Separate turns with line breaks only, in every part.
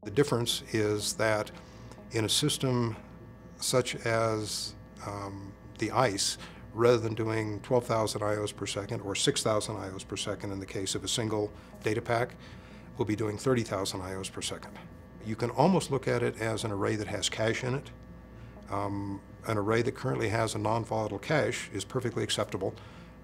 The difference is that in a system such as the ISE, rather than doing 12,000 IOs per second or 6,000 IOs per second in the case of a single data pack, we'll be doing 30,000 IOs per second. You can almost look at it as an array that has cache in it. An array that currently has a non-volatile cache is perfectly acceptable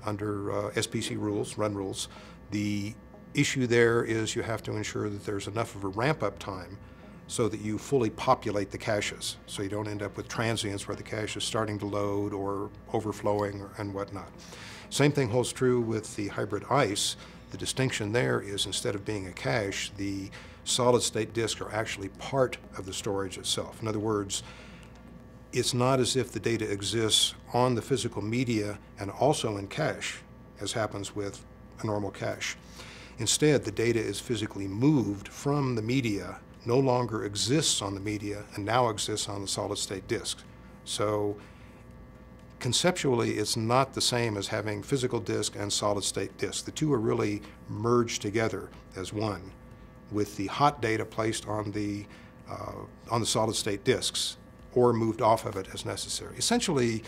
under SPC rules, run rules. The issue there is you have to ensure that there's enough of a ramp-up time so that you fully populate the caches, so you don't end up with transients where the cache is starting to load or overflowing and whatnot. Same thing holds true with the hybrid ISE. The distinction there is instead of being a cache, the solid-state disks are actually part of the storage itself. In other words, it's not as if the data exists on the physical media and also in cache, as happens with a normal cache. Instead, the data is physically moved from the media, no longer exists on the media, and now exists on the solid-state disk. So conceptually, it's not the same as having physical disk and solid-state disk. The two are really merged together as one, with the hot data placed on the solid-state disks or moved off of it as necessary. Essentially,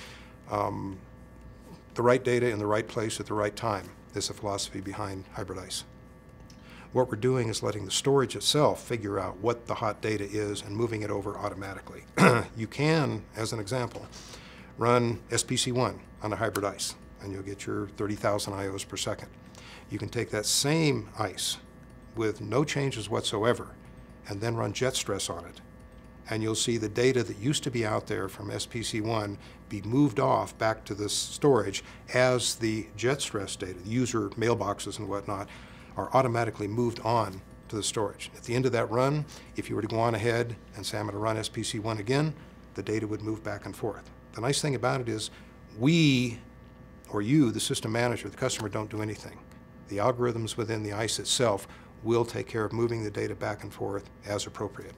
the right data in the right place at the right time is the philosophy behind hybrid ISE. What we're doing is letting the storage itself figure out what the hot data is and moving it over automatically. You can, as an example, run SPC1 on a hybrid ISE, and you'll get your 30,000 IOs per second. You can take that same ISE with no changes whatsoever and then run jet stress on it, and you'll see the data that used to be out there from SPC1 be moved off back to the storage as the jet stress data, the user mailboxes and whatnot, are automatically moved on to the storage. At the end of that run, if you were to go on ahead and say, I'm going to run SPC1 again, the data would move back and forth. The nice thing about it is we, or you, the system manager, the customer, don't do anything. The algorithms within the ISE itself will take care of moving the data back and forth as appropriate.